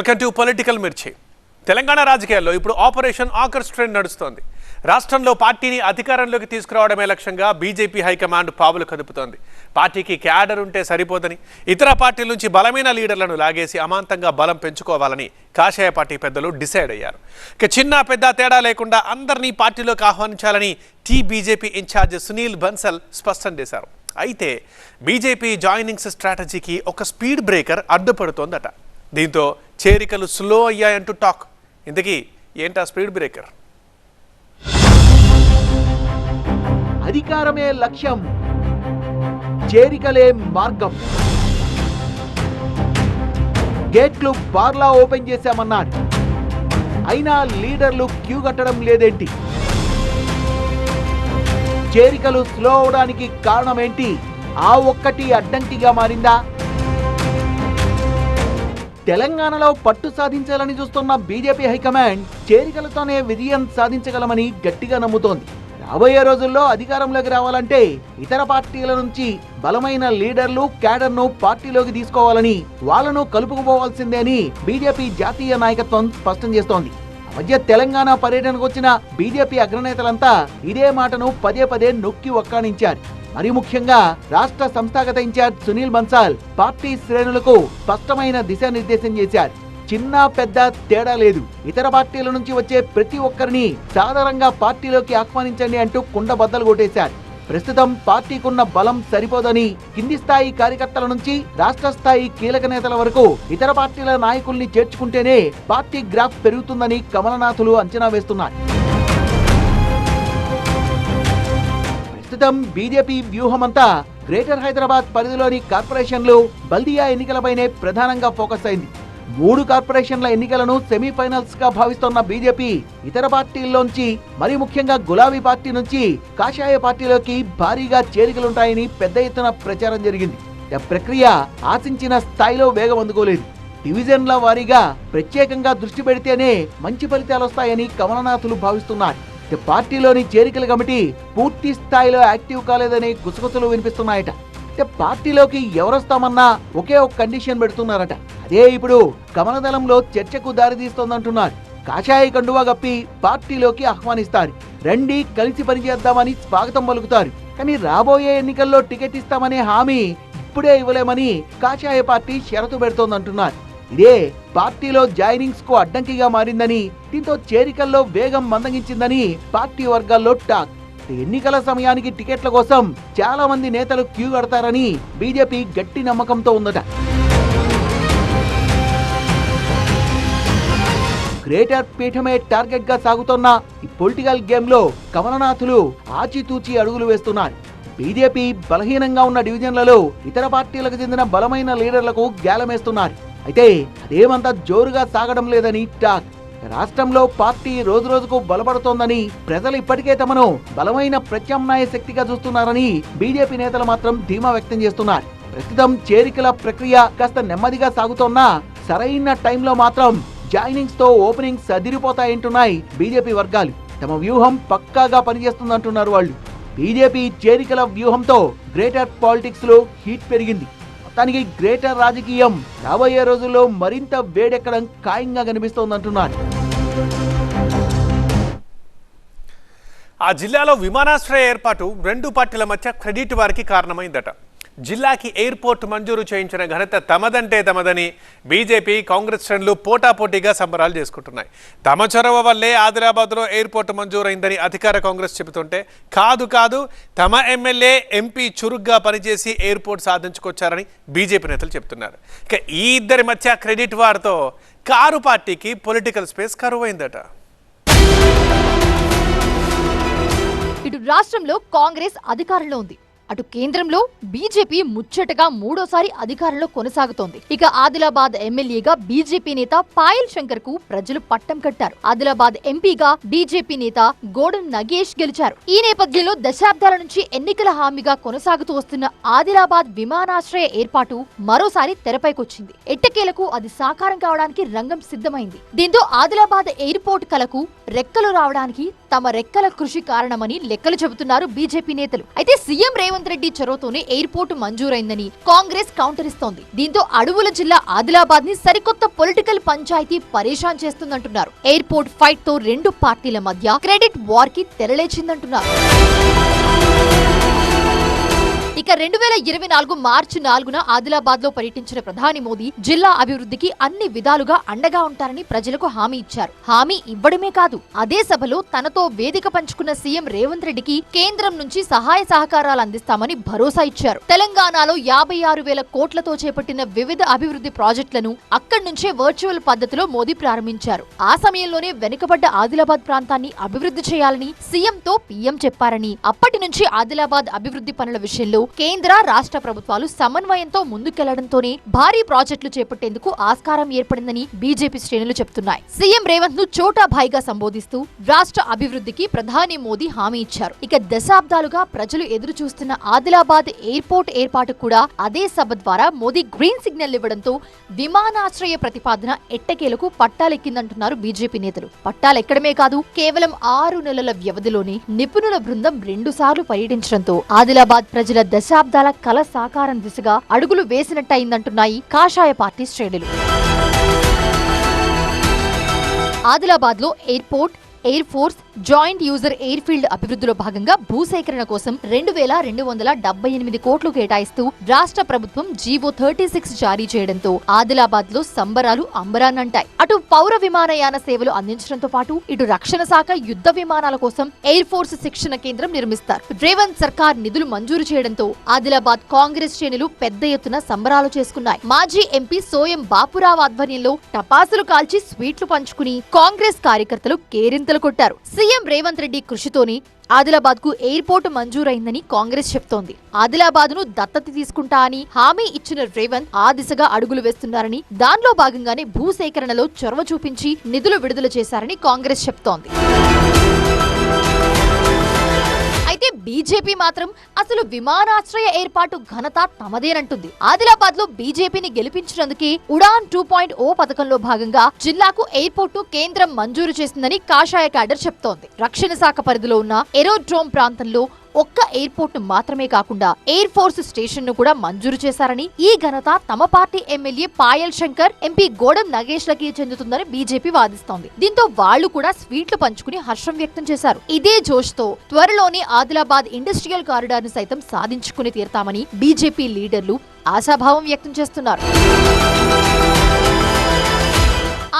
Welcome to political మిర్చి. తెలంగాణ రాజకీయాల్లో ఇప్పుడు ఆపరేషన్ ఆకర్ష్ ట్రెండ్ నడుస్తోంది. రాష్ట్రంలో పార్టీని అధికారంలోకి తీసుకురావడమే లక్ష్యంగా బీజేపీ హైకమాండ్ పావులు కదుపుతోంది. పార్టీకి క్యాడర్ ఉంటే సరిపోదని, ఇతర పార్టీల నుంచి బలమైన లీడర్లను లాగేసి అమాంతంగా బలం పెంచుకోవాలని కాషాయ పార్టీ పెద్దలు డిసైడ్ అయ్యారు. చిన్న పెద్ద తేడా లేకుండా అందరినీ పార్టీలోకి ఆహ్వానించాలని బీజేపీ ఇన్ఛార్జ్ సునీల్ బన్సల్ స్పష్టం చేశారు. అయితే బీజేపీ జాయినింగ్స్ స్ట్రాటజీకి ఒక స్పీడ్ బ్రేకర్ అడ్డుపడుతోందట. దీంతో చేరికలు స్లో అయ్యాయంటూ టాక్. ఇంతకీ ఏంటా స్పీడ్ బ్రేకర్? అధికారమే లక్ష్యం, చేరికలే మార్గం. గేట్లు బార్లా ఓపెన్ చేశామన్నారు, అయినా లీడర్లు క్యూ కట్టడం లేదేంటి? చేరికలు స్లో అవడానికి కారణం ఏంటి? ఆ ఒక్కటి అడ్డంకిగా మారిందా? తెలంగాణలో పట్టు సాధించాలని చూస్తున్న బీజేపీ హైకమాండ్ చేరికలతోనే విజయం సాధించగలమని గట్టిగా నమ్ముతోంది. రాబోయే రోజుల్లో అధికారంలోకి రావాలంటే ఇతర పార్టీల నుంచి బలమైన లీడర్లు, క్యాడర్ను పార్టీలోకి తీసుకోవాలని, వాళ్లను కలుపుకుపోవాల్సిందే అని బీజేపీ జాతీయ నాయకత్వం స్పష్టం చేస్తోంది. మధ్య తెలంగాణ పర్యటనకు వచ్చిన బీజేపీ అగ్రనేతలంతా ఇదే మాటను పదే పదే నొక్కి ఒక్కానించారు. మరి ముఖ్యంగా రాష్ట్ర సంస్థాగత ఇన్ఛార్జ్ సునీల్ బన్సాల్ పార్టీ శ్రేణులకు స్పష్టమైన దిశానిర్దేశం చేశారు. చిన్న పెద్ద తేడా లేదు, ఇతర పార్టీల నుంచి వచ్చే ప్రతి ఒక్కరిని సాధారణంగా పార్టీలోకి ఆహ్వానించండి అంటూ కుండబద్దలు కొట్టేశారు. ప్రస్తుతం పార్టీకున్న బలం సరిపోదని కింది స్థాయి కార్యకర్తల నుంచి రాష్ట్ర స్థాయి కీలక నేతల వరకు ఇతర పార్టీల నాయకుల్ని చేర్చుకుంటేనే పార్టీ గ్రాఫ్ పెరుగుతుందని కమలనాథులు అంచనా వేస్తున్నారు. ప్రస్తుతం బీజేపీ వ్యూహమంతా గ్రేటర్ హైదరాబాద్ పరిధిలోని కార్పొరేషన్లు, బల్దియా ఎన్నికలపైనే ప్రధానంగా ఫోకస్ అయింది. 3 కార్పొరేషన్ల ఎన్నికలను సెమీఫైనల్స్ గా భావిస్తున్న బీజేపీ ఇతర పార్టీల్లోంచి, మరి ముఖ్యంగా గులాబీ పార్టీ నుంచి కాషాయ పార్టీలోకి భారీగా చేరికలుంటాయని పెద్ద ఎత్తున ప్రచారం జరిగింది. ఈ ప్రక్రియ ఆశించిన స్థాయిలో వేగం అందుకోలేదు. డివిజన్ల వారీగా ప్రత్యేకంగా దృష్టి పెడితేనే మంచి ఫలితాలు వస్తాయని కమలనాథులు భావిస్తున్నారు. పార్టీలోని చేరికల కమిటీ పూర్తి స్థాయిలో యాక్టివ్ కాలేదని గుసగుసలు వినిపిస్తున్నాయట. పార్టీలోకి ఎవరొస్తామన్నా ఒకే ఒక కండిషన్ పెడుతున్నారట. అదే ఇప్పుడు కమలదళంలో చర్చకు దారితీస్తోందంటున్నారు. కాషాయ కండువా గప్పి పార్టీలోకి ఆహ్వానిస్తారు, రండి కలిసి పనిచేద్దామని స్వాగతం పలుకుతారు. కానీ రాబోయే ఎన్నికల్లో టికెట్ ఇస్తామనే హామీ ఇప్పుడే ఇవ్వలేమని కాషాయ పార్టీ షరతు పెడుతోందంటున్నారు. ఇదే పార్టీలో జాయినింగ్స్ కు అడ్డంకిగా మారిందని, దీంతో చేరికల్లో వేగం మందగించిందని పార్టీ వర్గాల్లో టాక్. ఎన్నికల సమయానికి టికెట్ల కోసం చాలా మంది నేతలు క్యూ కడతారని బీజేపీ గట్టి నమ్మకంతో ఉందట. గ్రేటర్ పీఠమే టార్గెట్ గా సాగుతున్న ఈ పొలిటికల్ గేమ్ లో కమలనాథులు ఆచితూచి అడుగులు వేస్తున్నారు. బీజేపీ బలహీనంగా ఉన్న డివిజన్లలో ఇతర పార్టీలకు చెందిన బలమైన లీడర్లకు గ్యాలమేస్తున్నారు. అయితే అదేమంతా జోరుగా సాగడం లేదని టాక్. రాష్ట్రంలో పార్టీ రోజు రోజుకు బలపడుతోందని, ప్రజలు ఇప్పటికే తమను బలమైన ప్రత్యామ్నాయ శక్తిగా చూస్తున్నారని బీజేపీ నేతలు మాత్రం ధీమా వ్యక్తం చేస్తున్నారు. ప్రస్తుతం చేరికల ప్రక్రియ కాస్త నెమ్మదిగా సాగుతోన్నా సరైన టైంలో మాత్రం జాయినింగ్స్ తో ఓపెనింగ్స్ అదిరిపోతాయంటున్నాయి బీజేపీ వర్గాలు. తమ వ్యూహం పక్కాగా పనిచేస్తుందంటున్నారు వాళ్ళు. బీజేపీ చేరికల వ్యూహంతో గ్రేటర్ పాలిటిక్స్ లో హీట్ పెరిగింది. మొత్తానికి గ్రేటర్ రాజకీయం రాబోయే రోజుల్లో మరింత వేడెక్కడం ఖాయంగా కనిపిస్తోందంటున్నారు. ఆ జిల్లాలో విమానాశ్రయ ఏర్పాటు 2 పార్టీల మధ్య క్రెడిట్ వారికి కారణమైందట. జిల్లాకి ఎయిర్పోర్ట్ మంజూరు చేయించిన ఘనత తమదంటే తమదని బీజేపీ, కాంగ్రెస్ శ్రేణులు పోటాపోటీగా సంబరాలు చేసుకుంటున్నాయి. తమ చొరవ వల్లే ఆదిలాబాద్లో ఎయిర్పోర్ట్ మంజూరైందని అధికార కాంగ్రెస్ చెబుతుంటే, కాదు తమ ఎమ్మెల్యే, ఎంపీ చురుగ్గా పనిచేసి ఎయిర్పోర్ట్ సాధించుకొచ్చారని బీజేపీ నేతలు చెబుతున్నారు. ఇక ఈ ఇద్దరి మధ్య క్రెడిట్ వార్తో కారు పార్టీకి పొలిటికల్ స్పేస్ కరువైందట. ఇటు రాష్ట్రంలో కాంగ్రెస్ అధికారంలో ఉంది, అటు కేంద్రంలో బీజేపీ ముచ్చటగా 3వ అధికారంలో కొనసాగుతోంది. ఇక ఆదిలాబాద్ ఎమ్మెల్యేగా బీజేపీ నేత పాయల్ శంకర్ కు ప్రజలు పట్టం కట్టారు. ఆదిలాబాద్ ఎంపీగా బీజేపీ నేత గోడెం నగేష్ గెలిచారు. ఈ నేపథ్యంలో దశాబ్దాల నుంచి ఎన్నికల హామీగా కొనసాగుతూ వస్తున్న ఆదిలాబాద్ విమానాశ్రయ ఏర్పాటు మరోసారి తెరపైకొచ్చింది. ఎట్టకేలకు అది సాకారం కావడానికి రంగం సిద్ధమైంది. దీంతో ఆదిలాబాద్ ఎయిర్పోర్ట్ కలకు రెక్కలు రావడానికి తమ రెక్కల కృషి కారణమని లెక్కలు చెబుతున్నారు బీజేపీ నేతలు. అయితే సీఎం రేవంత్ రేవంత్ రెడ్డి చొరవతోనే ఎయిర్పోర్ట్ మంజూరైందని కాంగ్రెస్ కౌంటర్ ఇస్తోంది. దీంతో అడవుల జిల్లా ఆదిలాబాద్ ని సరికొత్త పొలిటికల్ పంచాయతీ పరేషాన్ చేస్తుందంటున్నారు. ఎయిర్పోర్ట్ ఫైట్ తో రెండు పార్టీల మధ్య క్రెడిట్ వార్ కి తెరలేచిందంటున్నారు. ఇక 2024 మార్చి 4న ఆదిలాబాద్ లో పర్యటించిన ప్రధాని మోదీ జిల్లా అభివృద్ధికి అన్ని విధాలుగా అండగా ఉంటారని ప్రజలకు హామీ ఇచ్చారు. హామీ ఇవ్వడమే కాదు, అదే సభలో తనతో వేదిక పంచుకున్న సీఎం రేవంత్ రెడ్డికి కేంద్రం నుంచి సహాయ సహకారాలు అందిస్తామని భరోసా ఇచ్చారు. తెలంగాణలో 56,000 కోట్లతో చేపట్టిన వివిధ అభివృద్ధి ప్రాజెక్టులను అక్కడి నుంచే వర్చువల్ పద్ధతిలో మోదీ ప్రారంభించారు. ఆ సమయంలోనే వెనుకబడ్డ ఆదిలాబాద్ ప్రాంతాన్ని అభివృద్ధి చేయాలని సీఎంతో పీఎం చెప్పారని, అప్పటి నుంచి ఆదిలాబాద్ అభివృద్ధి పనుల విషయంలో కేంద్ర రాష్ట్ర ప్రభుత్వాలు సమన్వయంతో ముందుకెళ్లడంతోనే భారీ ప్రాజెక్టులు చేపట్టేందుకు ఆస్కారం ఏర్పడిందని బీజేపీ శ్రేణులు చెబుతున్నాయి. సీఎం రేవంత్ ను చోటాభాయిగా సంబోధిస్తూ రాష్ట్ర అభివృద్ధికి ప్రధాని మోదీ హామీ ఇచ్చారు. ఇక దశాబ్దాలుగా ప్రజలు ఎదురు చూస్తున్న ఆదిలాబాద్ ఎయిర్పోర్ట్ ఏర్పాటు కూడా అదే సభ ద్వారా మోదీ గ్రీన్ సిగ్నల్ ఇవ్వడంతో విమానాశ్రయ ప్రతిపాదన ఎట్టకేలకు పట్టాలెక్కిందంటున్నారు బీజేపీ నేతలు. పట్టాలెక్కడమే కాదు, కేవలం 6 నెలల వ్యవధిలోనే నిపుణుల బృందం 2 సార్లు పర్యటించడంతో ఆదిలాబాద్ ప్రజల దశాబ్దాల కల సాకారం దిశగా అడుగులు వేసినట్టయిందంటున్నాయి కాషాయ పార్టీ శ్రేణులు. ఆదిలాబాద్ లో airport, air force, joint user air field అభివృద్ధిలో భాగంగా భూసేకరణ కోసం 2,278 కోట్లు కేటాయిస్తూ రాష్ట్ర ప్రభుత్వం జీవో 36 జారీ చేయడంతో ఆదిలాబాద్ లో సంబరాలు అంబరాన్నంటాయి. అటు పౌర విమానయాన సేవలు అందించడంతో పాటు ఇటు రక్షణ శాఖ యుద్ధ విమానాల కోసం ఎయిర్ ఫోర్స్ శిక్షణ కేంద్రం నిర్మిస్తారు. రేవంత్ సర్కార్ నిధులు మంజూరు చేయడంతో ఆదిలాబాద్ కాంగ్రెస్ శ్రేణులు పెద్ద ఎత్తున సంబరాలు చేసుకున్నాయి. మాజీ ఎంపీ సోయం బాపురావు ఆధ్వర్యంలో టపాసులు కాల్చి స్వీట్లు పంచుకుని కాంగ్రెస్ కార్యకర్తలు కేరింతలు కొట్టారు. సీఎం రేవంత్ రెడ్డి కృషితోనే ఆదిలాబాద్ కు ఎయిర్పోర్ట్ మంజూరైందని కాంగ్రెస్ చెప్తోంది. ఆదిలాబాద్ ను దత్తత తీసుకుంటా అని హామీ ఇచ్చిన రేవంత్ ఆ దిశగా అడుగులు వేస్తున్నారని, దానిలో భాగంగానే భూసేకరణలో చొరవ చూపించి నిధులు విడుదల చేశారని కాంగ్రెస్ చెప్తోంది. అయితే బీజేపీ మాత్రం అసలు విమానాశ్రయ ఏర్పాటు ఘనత తమదేనంటుంది. ఆదిలాబాద్ లో బీజేపీని గెలిపించినందుకే ఉడాన్ 2.0 పథకంలో భాగంగా జిల్లాకు ఎయిర్పోర్టు కేంద్రం మంజూరు చేసిందని కాషాయ క్యాడర్ చెప్తోంది. రక్షణ శాఖ పరిధిలో ఉన్న ఏరోడ్రోమ్ ప్రాంతంలో ఒక్క ఎయిర్పోర్ట్ ను మాత్రమే కాకుండా ఎయిర్ ఫోర్స్ స్టేషన్ ను కూడా మంజూరు చేశారని, ఈ ఘనత తమ party MLA Payal Shankar, MP Godam Nagesh లకి చెందుతుందని బీజేపీ వాదిస్తోంది. దీంతో వాళ్లు కూడా స్వీట్లు పంచుకుని హర్షం వ్యక్తం చేశారు. ఇదే జోష్ తో త్వరలోనే ఆదిలాబాద్ ఇండస్ట్రియల్ కారిడార్ ను సైతం సాధించుకుని తీరతామని బీజేపీ లీడర్లు ఆశాభావం వ్యక్తం చేస్తున్నారు.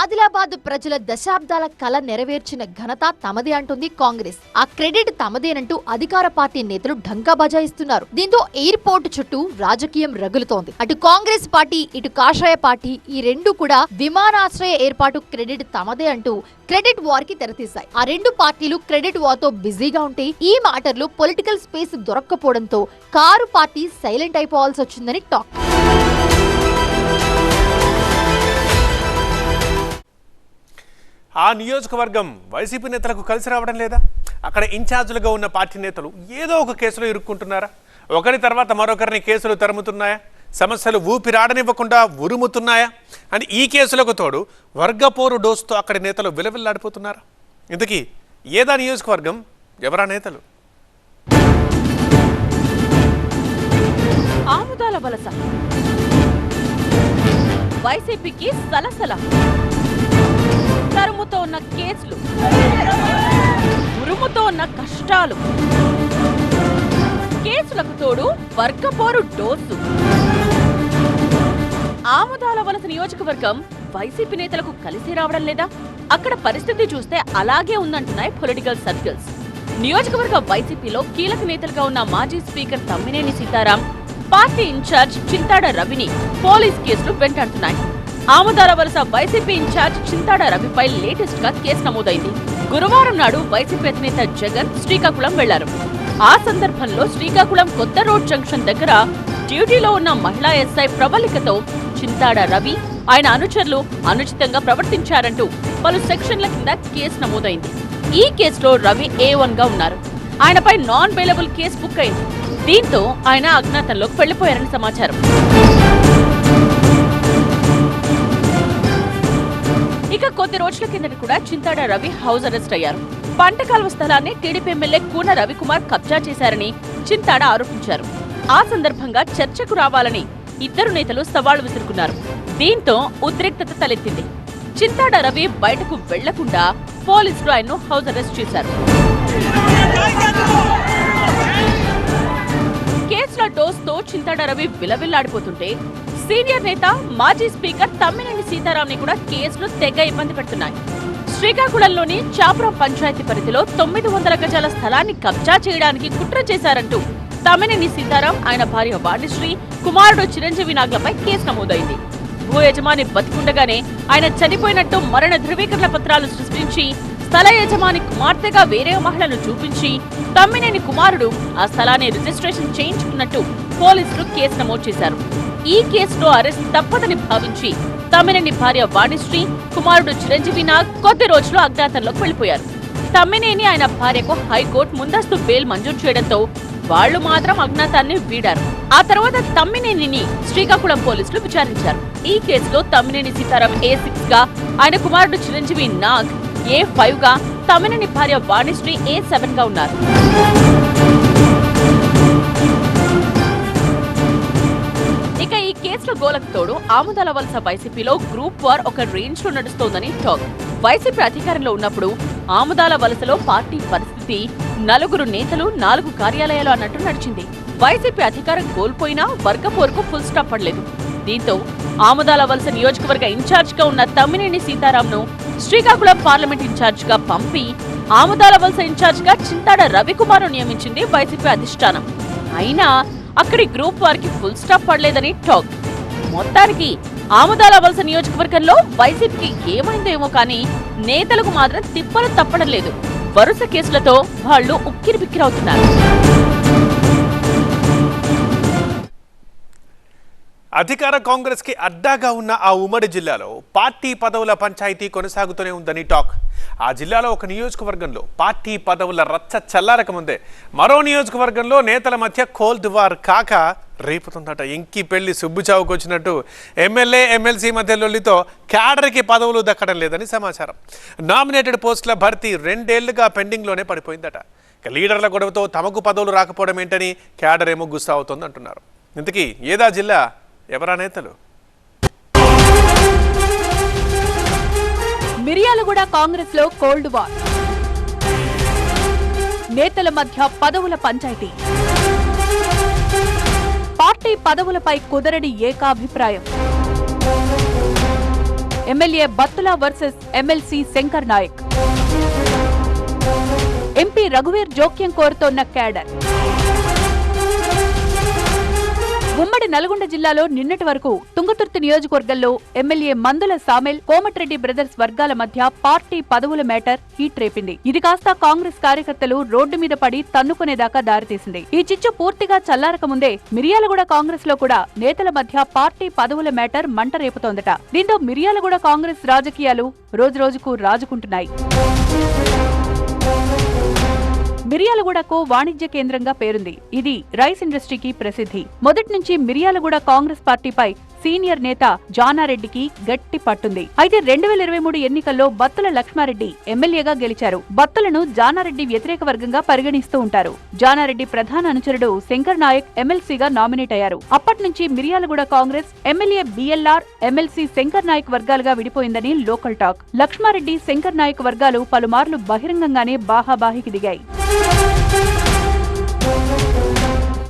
ఆదిలాబాద్ ప్రజల దశాబ్దాల కల నెరవేర్చిన ఘనత తమదే అంటుంది కాంగ్రెస్. ఆ క్రెడిట్ తమదేనంటూ అధికార పార్టీ నేతలు ఢంకా బజాయిస్తున్నారు. దీంతో ఎయిర్పోర్ట్ చుట్టూ రాజకీయం రగులుతోంది. అటు కాంగ్రెస్ పార్టీ, ఇటు కాషాయ పార్టీ ఈ రెండు కూడా విమానాశ్రయ ఏర్పాటు క్రెడిట్ తమదే అంటూ క్రెడిట్ వార్ కి తెరతీశాయి. ఆ రెండు పార్టీలు క్రెడిట్ వార్ తో బిజీగా ఉంటే ఈ మాటర్లో పొలిటికల్ స్పేస్ దొరక్కపోవడంతో కారు పార్టీ సైలెంట్ అయిపోవాల్సి వచ్చిందని టాక్. ఆ నియోజకవర్గం వైసీపీ నేతలకు కలిసి రావడం లేదా? అక్కడ ఇన్ఛార్జీలుగా ఉన్న పార్టీ నేతలు ఏదో ఒక కేసులో ఇరుక్కుంటున్నారా? ఒకరి తర్వాత మరొకరిని కేసులు తరుముతున్నాయా? సమస్యలు ఊపిరాడనివ్వకుండా ఉరుముతున్నాయా? అని ఈ కేసులకు తోడు వర్గపోరు డోస్తో అక్కడి నేతలు విలవిల్లాడిపోతున్నారా? ఇంతకీ ఏదా నియోజకవర్గం, ఎవరా నేతలు? ఆముదాల వలస వైసీపీకి సలసల, తరుముతో ఉన్న కేసులు, ఉరుముతో ఉన్న కష్టాలు, కేసులకు తోడు వర్గపోరు డోసు. ఆముదాల వలస నియోజకవర్గం వైసీపీ నేతలకు కలిసి రావడం లేదా? అక్కడ పరిస్థితి చూస్తే అలాగే ఉందంటున్నాయి పొలిటికల్ సర్కిల్స్. నియోజకవర్గ వైసీపీలో కీలక నేతలుగా ఉన్న మాజీ speaker Tammineni Seetharam, party incharge Chintada రవిని పోలీస్ కేసులు వెంటాడుతున్నాయి. Amudalavalasa YCP incharge Chintada రవిపై లేటెస్ట్ గా కేసు నమోదైంది. గురువారం నాడు వైసీపీ అధినేత జగన్ శ్రీకాకుళం వెళ్లారు. ఆ సందర్భంలో శ్రీకాకుళం కొత్త రోడ్ జంక్షన్ దగ్గర డ్యూటీలో ఉన్న మహిళా ఎస్ఐ ప్రబలికతో చింతాడ రవి, ఆయన అనుచరులు అనుచితంగా ప్రవర్తించారంటూ పలు సెక్షన్ల కింద కేసు నమోదైంది. ఈ కేసులో రవి A1 గా ఉన్నారు. ఆయనపై నాన్ బెయిలబుల్ కేసు బుక్ అయింది. దీంతో ఆయన అజ్ఞాతంలోకి వెళ్లిపోయారని సమాచారం. ఇక కొద్ది రోజుల కిందట కూడా చింతాడ రవి హౌస్ అరెస్ట్ అయ్యారు. పంట కాలువ స్థలాన్ని టీడీపీ ఎమ్మెల్యే కూన రవికుమార్ కబ్జా చేశారని చింతాడ ఆరోపించారు. ఆ సందర్భంగా చర్చకు రావాలని ఇద్దరు నేతలు సవాళ్లు విసురుకున్నారు. దీంతో ఉద్రిక్తత తలెత్తింది. చింతాడ రవి బయటకు వెళ్లకుండా పోలీసులు ఆయన్ను హౌస్ అరెస్ట్ చేశారు. కేసుల డోస్తో చింతాడ రవి విలవిల్లాడిపోతుంటే సీనియర్ నేత మాజీ స్పీకర్ తమ్మినేని సీతారాంని కూడా కేసులు తెగ ఇబ్బంది పెడుతున్నాయి. శ్రీకాకుళంలోని చాపురం పంచాయతీ పరిధిలో 900 గజాల స్థలాన్ని కబ్జా చేయడానికి కుట్ర చేశారంటూ తమ్మినేని సీతారాం, ఆయన భార్య వాణిశ్రీ, కుమారుడు చిరంజీవి నాగ్లపై కేసు నమోదైంది. భూ యజమాని బతికుండగానే ఆయన చనిపోయినట్టు మరణ ధృవీకరణ పత్రాలు సృష్టించి స్థల యజమాని కుమార్తెగా వేరే మహిళను చూపించి తమ్మినేని కుమారుడు ఆ స్థలాన్ని రిజిస్ట్రేషన్ చేయించుకున్నట్టు పోలీసులు కేసు నమోదు చేశారు. ఈ కేసులో అరెస్ట్ తప్పదని భావించి తమ్మినేని భార్య వాణిశ్రీ, కుమారుడు చిరంజీవి నాగ్ కొద్ది రోజులు అజ్ఞాతంలోకి వెళ్లిపోయారు. తమ్మినేని ఆయన భార్యకు హైకోర్టు ముందస్తు బెయిల్ మంజూరు చేయడంతో వాళ్లు మాత్రం అజ్ఞాతాన్ని వీడారు. ఆ తర్వాత తమ్మినేనిని శ్రీకాకుళం పోలీసులు విచారించారు. ఈ కేసులో తమ్మినేని సీతారాం A6 గా, ఆయన కుమారుడు చిరంజీవి నాగ్ A5 గా, తమ్మినేని భార్య వాణిశ్రీ A7 గా ఉన్నారు. ఇక ఈ కేసుల గోలకు తోడు ఆముదాల వలస వైసీపీలో గ్రూప్ వార్ ఒక రేంజ్ లో నడుస్తోందని టాక్. వైసీపీ అధికారంలో ఉన్నప్పుడు ఆముదాల వలసలో పార్టీ పరిస్థితి 4 నేతలు 4 కార్యాలయాలు అన్నట్టు నడిచింది. వైసీపీ అధికారం కోల్పోయినా వర్గపోరుకు ఫుల్ స్టాప్ పడలేదు. దీంతో ఆముదాల వలస నియోజకవర్గ ఇన్ఛార్జ్ గా ఉన్న తమ్మినేని సీతారాంను శ్రీకాకుళం పార్లమెంట్ ఇన్ఛార్జ్ గా పంపి ఆముదాల వలస ఇన్ఛార్జ్ గా చింతాడ రవికుమార్ నియమించింది వైసీపీ అధిష్టానం. అయినా అక్కడి గ్రూప్ వారికి ఫుల్ స్టాప్ పడలేదని టాక్. మొత్తానికి ఆముదాల వలస నియోజకవర్గంలో వైసీపీకి ఏమైందేమో కానీ నేతలకు మాత్రం తిప్పలు తప్పడం లేదు. వరుస కేసులతో వాళ్లు ఉక్కిరిబిక్కిరవుతున్నారు. అధికార కాంగ్రెస్ కి అడ్డాగా ఉన్న ఆ ఉమ్మడి జిల్లాలో పార్టీ పదవుల పంచాయతీ కొనసాగుతూనే ఉందని టాక్. ఆ జిల్లాలో ఒక నియోజకవర్గంలో పార్టీ పదవుల రచ్చ చల్లారక ముందే మరో నియోజకవర్గంలో నేతల మధ్య కోల్డ్ వార్ కాక రేపుతుందట. ఇంకి పెళ్లి సుబ్బుచావుకు వచ్చినట్టు ఎమ్మెల్యే ఎమ్మెల్సీ మధ్య లొల్లితో క్యాడర్కి పదవులు దక్కడం లేదని సమాచారం. నామినేటెడ్ పోస్టుల భర్తీ 2 ఏళ్లుగా పెండింగ్లోనే పడిపోయిందట. ఇక లీడర్ల గొడవతో తమకు పదవులు రాకపోవడం ఏంటని క్యాడర్ ఏమో గుస్సా అవుతోంది అంటున్నారు. ఇంతకీ ఏదా జిల్లా, ఎవరా నేతలు? మిర్యాలగూడ కాంగ్రెస్ లో కోల్డ్ వార్, నేతల మధ్య పదవుల పంచాయతీ, పార్టీ పదవులపై కుదరని ఏకాభిప్రాయం, MLA Battula versus MLC Shankar Nayak, MP రఘువీర్ జోక్యం కోరుతోన్న క్యాడర్. ఉమ్మడి నల్గొండ జిల్లాలో నిన్నటి వరకు తుంగతుర్తి నియోజకవర్గంలో ఎమ్మెల్యే మందుల సామెల్, కోమటిరెడ్డి బ్రదర్స్ వర్గాల మధ్య పార్టీ పదవుల మేటర్ హీట్ రేపింది. ఇది కాస్త కాంగ్రెస్ కార్యకర్తలు రోడ్డు మీద పడి తన్నుకునేదాకా దారితీసింది. ఈ చిచ్చు పూర్తిగా చల్లారక ముందే మిర్యాలగూడ కాంగ్రెస్ లో కూడా నేతల మధ్య పార్టీ పదవుల మేటర్ మంట రేపుతోందట. దీంతో మిర్యాలగూడ కాంగ్రెస్ రాజకీయాలు రోజురోజుకు రాజుకుంటున్నాయి. మిర్యాలగూడకు వాణిజ్య కేంద్రంగా పేరుంది. ఇది రైస్ ఇండస్ట్రీకి ప్రసిద్ధి. మొదటి నుంచి మిర్యాలగూడ కాంగ్రెస్ పార్టీపై సీనియర్ నేత జానారెడ్డికి గట్టి పట్టుంది. అయితే 2023 ఎన్నికల్లో బత్తుల లక్ష్మారెడ్డి ఎమ్మెల్యేగా గెలిచారు. బత్తులను జానారెడ్డి వ్యతిరేక వర్గంగా పరిగణిస్తూ ఉంటారు. జానారెడ్డి ప్రధాన అనుచరుడు శంకర్ నాయక్ ఎమ్మెల్సీగా నామినేట్ అయ్యారు. అప్పటి నుంచి Miryalaguda Congress MLA BLR, MLC Shankar Naik వర్గాలుగా విడిపోయిందని లోకల్ టాక్. లక్ష్మారెడ్డి, శంకర్ నాయక్ వర్గాలు పలుమార్లు బహిరంగంగానే బాహాబాహికి దిగాయి.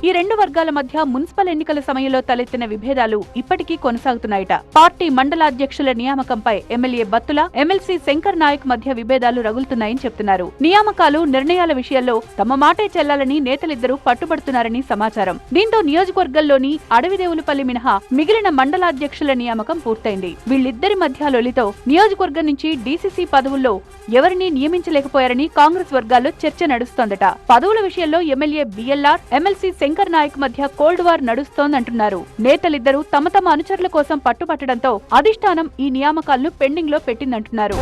ఈ 2 వర్గాల మధ్య మున్సిపల్ ఎన్నికల సమయంలో తలెత్తిన విభేదాలు ఇప్పటికీ కొనసాగుతున్నాయట. పార్టీ మండలాధ్యక్షుల నియామకంపై ఎమ్మెల్యే బత్తుల, ఎమ్మెల్సీ శంకర్ నాయక్ మధ్య విభేదాలు రగులుతున్నాయని చెప్తున్నారు. నియామకాలు, నిర్ణయాల విషయాల్లో తమ మాటే చెల్లాలని నేతలిద్దరూ పట్టుబడుతున్నారని సమాచారం. దీంతో నియోజకవర్గంలోని అడవిదేవులపల్లి మినహా మిగిలిన మండలాధ్యక్షుల నియామకం పూర్తయింది. వీళ్ళిద్దరి మధ్య లొలితో నియోజకవర్గం నుంచి డీసీసీ పదవుల్లో ఎవరినీ నియమించలేకపోయారని కాంగ్రెస్ వర్గాల్లో చర్చ నడుస్తోందట. పదవుల విషయంలో MLA BLR, MLC Shankar Naik మధ్య కోల్డ్ వార్ నడుస్తోందంటున్నారు. నేతలిద్దరూ తమ తమ అనుచరుల కోసం పట్టుపట్టడంతో అధిష్టానం ఈ నియామకాలను పెండింగ్ లో పెట్టిందంటున్నారు.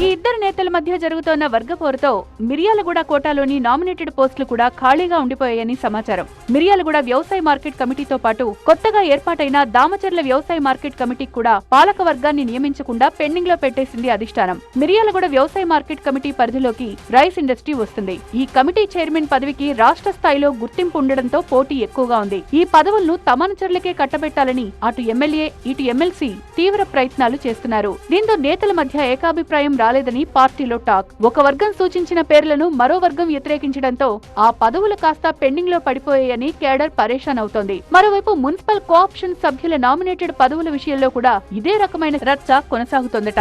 ఈ ఇద్దరు నేతల మధ్య జరుగుతోన్న వర్గ పోరుతో మిర్యాలగూడ కోటాలోని నామినేటెడ్ పోస్టులు కూడా ఖాళీగా ఉండిపోయాయని సమాచారం. మిర్యాలగూడ వ్యవసాయ మార్కెట్ కమిటీతో పాటు కొత్తగా ఏర్పాటైన దామచర్ల వ్యవసాయ మార్కెట్ కమిటీకి కూడా పాలక వర్గాన్ని నియమించకుండా పెండింగ్ లో పెట్టేసింది అధిష్టానం. మిర్యాలగూడ వ్యవసాయ మార్కెట్ కమిటీ పరిధిలోకి రైస్ ఇండస్ట్రీ వస్తుంది. ఈ కమిటీ చైర్మన్ పదవికి రాష్ట్ర స్థాయిలో గుర్తింపు ఉండడంతో పోటీ ఎక్కువగా ఉంది. ఈ పదవులను తమనుచరులకే కట్టబెట్టాలని అటు ఎమ్మెల్యే ఇటు ఎమ్మెల్సీ తీవ్ర ప్రయత్నాలు చేస్తున్నారు. దీంతో నేతల మధ్య ఏకాభిప్రాయం రాలేదని పార్టీలో టాక్. ఒక వర్గం సూచించిన పేర్లను మరో వర్గం వ్యతిరేకించడంతో ఆ పదవులు కాస్త పెండింగ్ లో పడిపోయాయని కేడర్ పరేషాన్ అవుతోంది. మరోవైపు మున్సిపల్ కోఆప్షన్ సభ్యుల నామినేటెడ్ పదవుల విషయంలో కూడా ఇదే రకమైన రచ్చ కొనసాగుతోందట.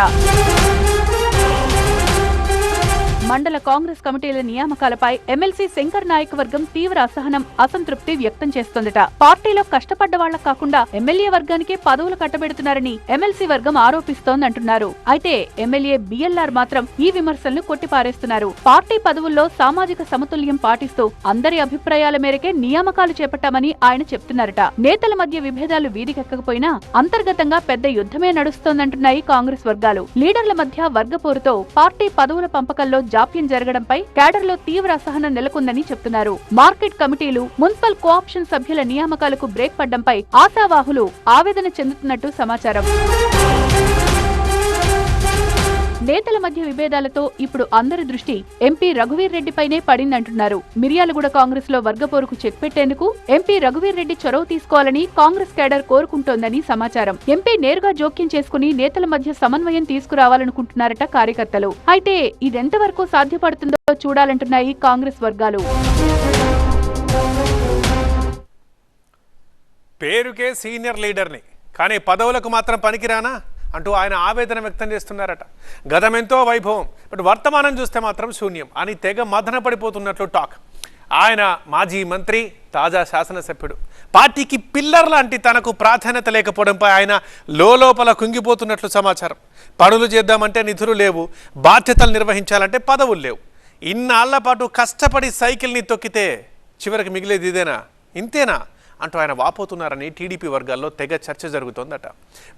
మండల కాంగ్రెస్ కమిటీల నియామకాలపై ఎమ్మెల్సీ శంకర్ నాయక్ వర్గం తీవ్ర అసహనం, అసంతృప్తి వ్యక్తం చేస్తోందట. పార్టీలో కష్టపడ్డ వాళ్లకు కాకుండా ఎమ్మెల్యే వర్గానికే పదవులు కట్టబెడుతున్నారని ఎమ్మెల్సీ వర్గం ఆరోపిస్తోందంటున్నారు. అయితే ఎమ్మెల్యే బిఎల్ఆర్ మాత్రం ఈ విమర్శలను కొట్టిపారేస్తున్నారు. పార్టీ పదవుల్లో సామాజిక సమతుల్యం పాటిస్తూ అందరి అభిప్రాయాల మేరకే నియామకాలు చేపట్టామని ఆయన చెప్తున్నారట. నేతల మధ్య విభేదాలు వీధికెక్కకపోయినా అంతర్గతంగా పెద్ద యుద్ధమే నడుస్తోందంటున్నాయి కాంగ్రెస్ వర్గాలు. లీడర్ల మధ్య వర్గపోరుతో పార్టీ పదవుల పంపకంలో జాప్యం జరగడంపై కేడర్లో తీవ్ర అసహనం నెలకొందని చెప్తున్నారు. మార్కెట్ కమిటీలు, మున్సిపల్ కోఆప్షన్ సభ్యుల నియామకాలకు బ్రేక్ పడ్డంపై ఆశావాహులు ఆవేదన చెందుతున్నట్టు సమాచారం. నేతల మధ్య విభేదాలతో ఇప్పుడు అందరి దృష్టి ఎంపీ రఘువీర్ రెడ్డిపైనే పడిందంటున్నారు. మిర్యాలగూడ కాంగ్రెస్ లో వర్గపోరుకు చెక్ పెట్టేందుకు ఎంపీ రఘువీర్ రెడ్డి చొరవ తీసుకోవాలని కాంగ్రెస్ కేడర్ కోరుకుంటోందని సమాచారం. ఎంపీ నేరుగా జోక్యం చేసుకుని నేతల మధ్య సమన్వయం తీసుకురావాలనుకుంటున్నారట కార్యకర్తలు. అయితే ఇదెంతవరకు సాధ్యపడుతుందో చూడాలంటున్నాయి కాంగ్రెస్ వర్గాలు. పేరుకే సీనియర్ లీడర్ని, కానీ పదవులకు మాత్రం పనికిరానా అంటూ ఆయన ఆవేదన వ్యక్తం చేస్తున్నారట. గతమెంతో వైభవం, బట్ వర్తమానం చూస్తే మాత్రం శూన్యం అని తెగ మదన పడిపోతున్నట్లు టాక్. ఆయన మాజీ మంత్రి, తాజా శాసనసభ్యుడు. పార్టీకి పిల్లర్ లాంటి తనకు ప్రాధాన్యత లేకపోవడంపై ఆయన లోపల కుంగిపోతున్నట్లు సమాచారం. పనులు చేద్దామంటే నిధులు లేవు, బాధ్యతలు నిర్వహించాలంటే పదవులు లేవు. ఇన్నాళ్ల పాటు కష్టపడి సైకిల్ని తొక్కితే చివరికి మిగిలేది ఇదేనా, ఇంతేనా అంటూ ఆయన వాపోతున్నారని టీడీపీ వర్గాల్లో తెగ చర్చ జరుగుతోందట.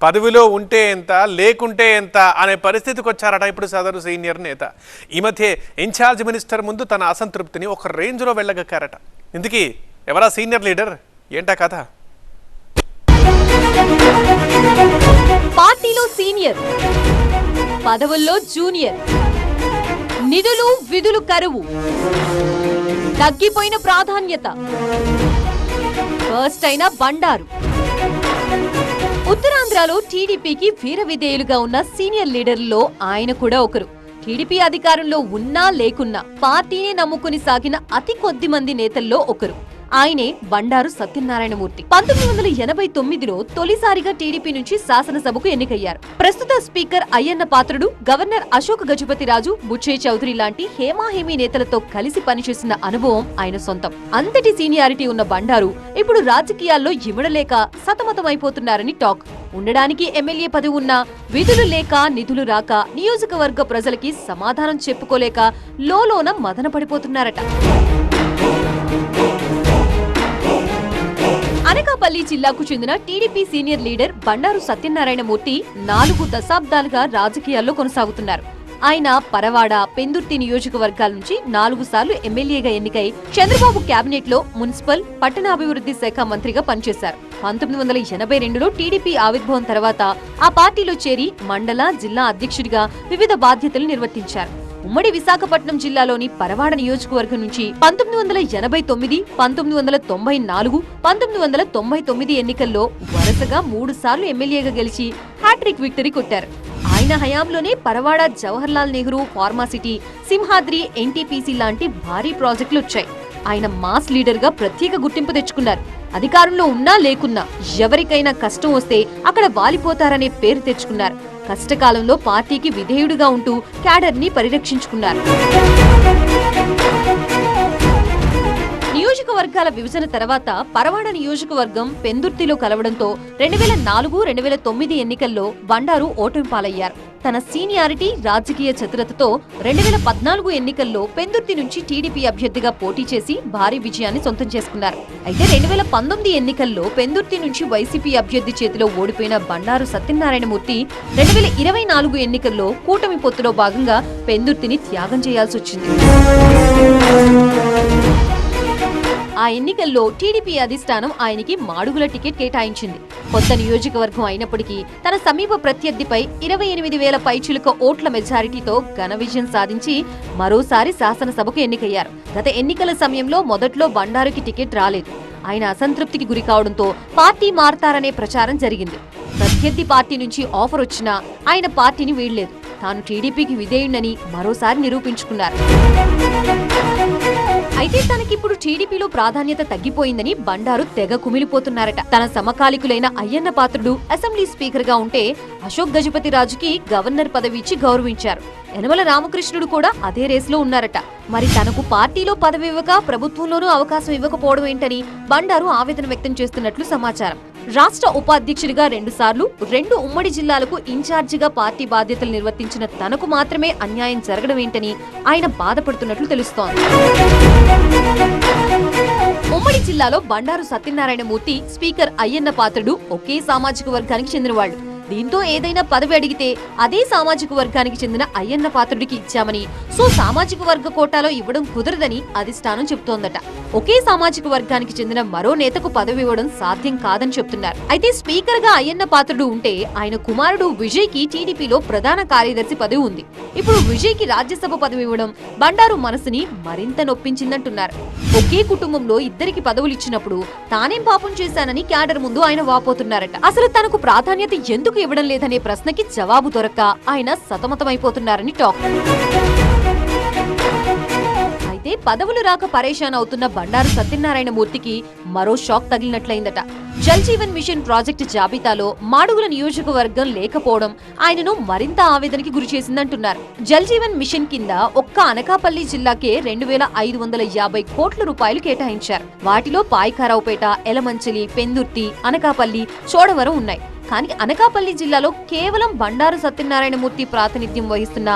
పదవిలో ఉంటే ఎంత, లేకుంటే ఎంత అనే పరిస్థితికి వచ్చారట ఇప్పుడు సదరు సీనియర్ నేత. ఈ మధ్య ఇన్ఛార్జ్ మినిస్టర్ ముందు తన అసంతృప్తిని ఒక రేంజ్లో వెళ్ళగక్కారట. ఇందుకీ ఎవరా సీనియర్ లీడర్, ఏంటా కథ? పార్టీలో సీనియర్, పదవుల్లో జూనియర్, నిధులు విధులు కరువు, తగ్గిపోయిన ప్రాధాన్యత, ఫస్ట్ అయిన బండారు. ఉత్తరాంధ్రలో టీడీపీకి వీర విధేయులుగా ఉన్న సీనియర్ లీడర్లలో ఆయన కూడా ఒకరు. టీడీపీ అధికారంలో ఉన్నా లేకున్నా పార్టీనే నమ్ముకుని సాగిన అతి కొద్ది మంది నేతల్లో ఒకరు. ఆయనే బండారు సత్యనారాయణమూర్తి. 1989లో తొలిసారిగా టీడీపీ నుంచి శాసనసభకు ఎన్నికయ్యారు. ప్రస్తుత స్పీకర్ అయ్యన్న పాత్రుడు, గవర్నర్ అశోక్ గజపతిరాజు, బుచ్చయ్య చౌదరి లాంటి హేమాహేమీ నేతలతో కలిసి పనిచేసిన అనుభవం ఆయన సొంతం. అంతటి సీనియారిటీ ఉన్న బండారు ఇప్పుడు రాజకీయాల్లో ఇమడలేక సతమతమైపోతున్నారని టాక్. ఉండడానికి ఎమ్మెల్యే పదవి ఉన్నా విధులు లేక, నిధులు రాక, నియోజకవర్గ ప్రజలకి సమాధానం చెప్పుకోలేక లోలోన మదన పడిపోతున్నారట. అనకాపల్లి జిల్లాకు చెందిన TDP senior leader Bandaru Satyanarayana Murthy 4 దశాబ్దాలుగా రాజకీయాల్లో కొనసాగుతున్నారు. ఆయన పరవాడ, పెందుర్తి నియోజకవర్గాల నుంచి 4 సార్లు ఎమ్మెల్యేగా ఎన్నికై చంద్రబాబు కేబినెట్ లో మున్సిపల్, పట్టణాభివృద్ధి శాఖ మంత్రిగా పనిచేశారు. 1982లో టీడీపీ ఆవిర్భావం తర్వాత ఆ పార్టీలో చేరి మండల, జిల్లా అధ్యక్షుడిగా వివిధ బాధ్యతలు నిర్వర్తించారు. ఉమ్మడి విశాఖపట్నం జిల్లాలోని పరవాడ నియోజకవర్గం నుంచి 1989, 1994, 1999 ఎన్నికల్లో వరుసగా 3 సార్లు ఎమ్మెల్యేగా గెలిచి హ్యాట్రిక్ విక్టరీ కొట్టారు. ఆయన హయాంలోనే పరవాడ జవహర్లాల్ నెహ్రూ ఫార్మాసిటీ, సింహాద్రి, ఎన్టీపీసీ లాంటి భారీ ప్రాజెక్టులు వచ్చాయి. ఆయన మాస్ లీడర్ గా ప్రత్యేక గుర్తింపు తెచ్చుకున్నారు. అధికారంలో ఉన్నా లేకున్నా ఎవరికైనా కష్టం వస్తే అక్కడ వాలిపోతారనే పేరు తెచ్చుకున్నారు. కష్టకాలంలో పార్టీకి విధేయుడిగా ఉంటూ క్యాడర్ ని పరిరక్షించుకున్నారు. నియోజకవర్గాల విభజన తర్వాత పరవాడ నియోజకవర్గం పెందుర్తిలో కలవడంతో 2004, 2009 ఎన్నికల్లో బండారు ఓటమి పాలయ్యారు. తన సీనియారిటీ, రాజకీయ చతురతతో 2014 ఎన్నికల్లో పెందుర్తి నుంచి టీడీపీ అభ్యర్థిగా పోటీ చేసి భారీ విజయాన్ని సొంతం చేసుకున్నారు. అయితే 2019 ఎన్నికల్లో పెందుర్తి నుంచి వైసీపీ అభ్యర్థి చేతిలో ఓడిపోయిన బండారు సత్యనారాయణమూర్తి 2024 ఎన్నికల్లో కూటమి పొత్తులో భాగంగా పెందుర్తిని త్యాగం చేయాల్సి వచ్చింది. ఆ ఎన్నికల్లో టీడీపీ అధిష్టానం ఆయనకి మాడుగుల టికెట్ కేటాయించింది. కొత్త నియోజకవర్గం అయినప్పటికీ తన సమీప ప్రత్యర్థిపై 28,000 పైచిలుక ఓట్ల మెజారిటీతో ఘన విజయం సాధించి మరోసారి శాసనసభకు ఎన్నికయ్యారు. గత ఎన్నికల సమయంలో మొదట్లో బండారుకి టికెట్ రాలేదు. ఆయన అసంతృప్తికి గురి కావడంతో పార్టీ మారతారనే ప్రచారం జరిగింది. ప్రత్యర్థి పార్టీ నుంచి ఆఫర్ వచ్చినా ఆయన పార్టీని వీడలేదు. తాను టీడీపీకి విధేయుణ్ణని మరోసారి నిరూపించుకున్నారు. అయితే తనకిప్పుడు టీడీపీలో ప్రాధాన్యత తగ్గిపోయిందని బండారు తెగ కుమిలిపోతున్నారట. తన సమకాలికులైన అయ్యన్న పాత్రుడు అసెంబ్లీ స్పీకర్ గా ఉంటే అశోక్ గజపతిరాజుకి గవర్నర్ పదవి ఇచ్చి గౌరవించారు. యనమల రామకృష్ణుడు కూడా అదే రేసులో ఉన్నారట. మరి తనకు పార్టీలో పదవి ఇవ్వక ప్రభుత్వంలోనూ అవకాశం ఇవ్వకపోవడం ఏంటని బండారు ఆవేదన వ్యక్తం చేస్తున్నట్లు సమాచారం. రాష్ట్ర ఉపాధ్యక్షుడిగా 2 సార్లు 2 ఉమ్మడి జిల్లాలకు ఇన్ఛార్జిగా పార్టీ బాధ్యతలు నిర్వర్తించిన తనకు మాత్రమే అన్యాయం జరగడం ఏంటని ఆయన బాధపడుతున్నట్లు తెలుస్తోంది. ఉమ్మడి జిల్లాలో బండారు సత్యనారాయణమూర్తి, స్పీకర్ అయ్యన్న పాత్రుడు ఒకే సామాజిక వర్గానికి చెందినవాళ్లు. దీంతో ఏదైనా పదవి అడిగితే అదే సామాజిక వర్గానికి చెందిన అయ్యన్న పాత్రుడికి ఇచ్చామని, సో సామాజిక వర్గ కోటాలో ఇవ్వడం కుదరదని అధిష్టానం చెబుతోందట. ఒకే సామాజిక వర్గానికి చెందిన మరో నేతకు పదవి ఇవ్వడం సాధ్యం కాదని చెప్తున్నారు. అయితే స్పీకర్ గా అయ్యన్న పాత్రుడు ఉంటే ఆయన కుమారుడు విజయ్ కి టీడీపీలో ప్రధాన కార్యదర్శి పదవి ఉంది. ఇప్పుడు విజయ్ కి రాజ్యసభ పదవి ఇవ్వడం బండారు మనసుని మరింత నొప్పించిందంటున్నారు. ఒకే కుటుంబంలో ఇద్దరికి పదవులు ఇచ్చినప్పుడు తానేం పాపం చేశానని క్యాడర్ ముందు ఆయన వాపోతున్నారట. అసలు తనకు ప్రాధాన్యత ఎందుకు ఇవ్వడం లేదనే ప్రశ్నకి జవాబు దొరక్క ఆయన సతమతమైపోతున్నారని టాక్. అయితే పదవులు రాక పరేషాన్ అవుతున్న బండారు సత్యనారాయణమూర్తికి మరో షాక్ తగిలినట్లయిందట. జల్ జీవన్ మిషన్ ప్రాజెక్టు జాబితాలో మాడుగుల నియోజకవర్గం లేకపోవడం ఆయనను మరింత ఆవేదనకి గురిచేసిందంటున్నారు. జల్ జీవన్ మిషన్ కింద ఒక్క అనకాపల్లి జిల్లాకే 2,550 కోట్ల రూపాయలు కేటాయించారు. వాటిలో పాయకారావుపేట, ఎలమంచిలి, పెందుర్తి, అనకాపల్లి, చోడవరం ఉన్నాయి. కానీ అనకాపల్లి జిల్లాలో కేవలం బండారు సత్యనారాయణమూర్తి ప్రాతినిధ్యం వహిస్తున్న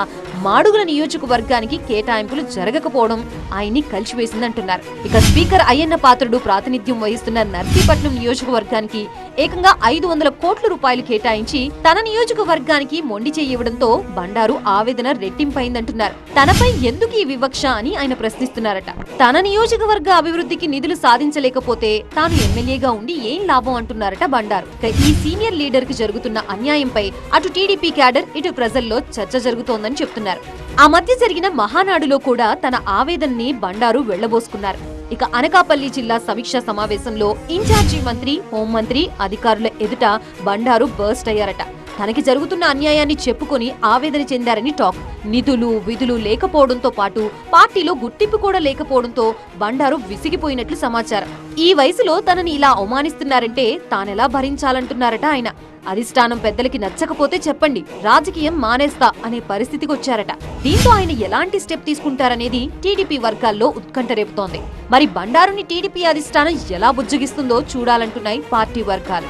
మాడుగుల నియోజకవర్గానికి కేటాయింపులు జరగకపోవడం ఆయన్ని కలిసివేసిందంటున్నారు. ఇక స్పీకర్ అయ్యన్న పాత్రుడు ప్రాతినిధ్యం వహిస్తున్న నర్సీపట్నం నియోజకవర్గానికి ఏకంగా 500 కోట్ల రూపాయలు కేటాయించి తన నియోజకవర్గానికి మొండి చేయడంతో బండారు ఆవేదన రెట్టింపైందంటున్నారు. తనపై ఎందుకు ఈ వివక్ష అని ఆయన ప్రశ్నిస్తున్నారట. తన నియోజకవర్గ అభివృద్ధికి నిధులు సాధించలేకపోతే తాను ఎమ్మెల్యేగా ఉండి ఏం లాభం అంటున్నారట బండారు. ఈ సీనియర్ లీడర్ కి జరుగుతున్న అన్యాయంపై అటు టీడీపీ క్యాడర్, ఇటు ప్రజల్లో చర్చ జరుగుతోందని చెప్తున్నారు. ఆ మధ్య జరిగిన మహానాడులో కూడా తన ఆవేదనని బండారు వెళ్లబోసుకున్నారు. ఇక అనకాపల్లి జిల్లా సమీక్షా సమావేశంలో ఇన్ఛార్జి మంత్రి, హోంమంత్రి, అధికారుల ఎదుట బండారు బర్స్ట్ అయ్యారట. తనకి జరుగుతున్న అన్యాయాన్ని చెప్పుకొని ఆవేదన చెందారని టాక్. నిధులు, విధులు లేకపోవడంతో పాటు పార్టీలో గుర్తింపు కూడా లేకపోవడంతో బండారు విసిగిపోయినట్లు సమాచారం. ఈ వయసులో తనని ఇలా అవమానిస్తున్నారంటే తానెలా భరించాలంటున్నారట ఆయన. అధిష్టానం పెద్దలకి నచ్చకపోతే చెప్పండి, రాజకీయం మానేస్తా అనే పరిస్థితికి వచ్చారట. దీంతో ఆయన ఎలాంటి స్టెప్ తీసుకుంటారనేది టీడీపీ వర్గాల్లో ఉత్కంఠ రేపుతోంది. మరి బండారుని టీడీపీ అధిష్టానం ఎలా బుజ్జగిస్తుందో చూడాలంటున్నాయి పార్టీ వర్గాలు.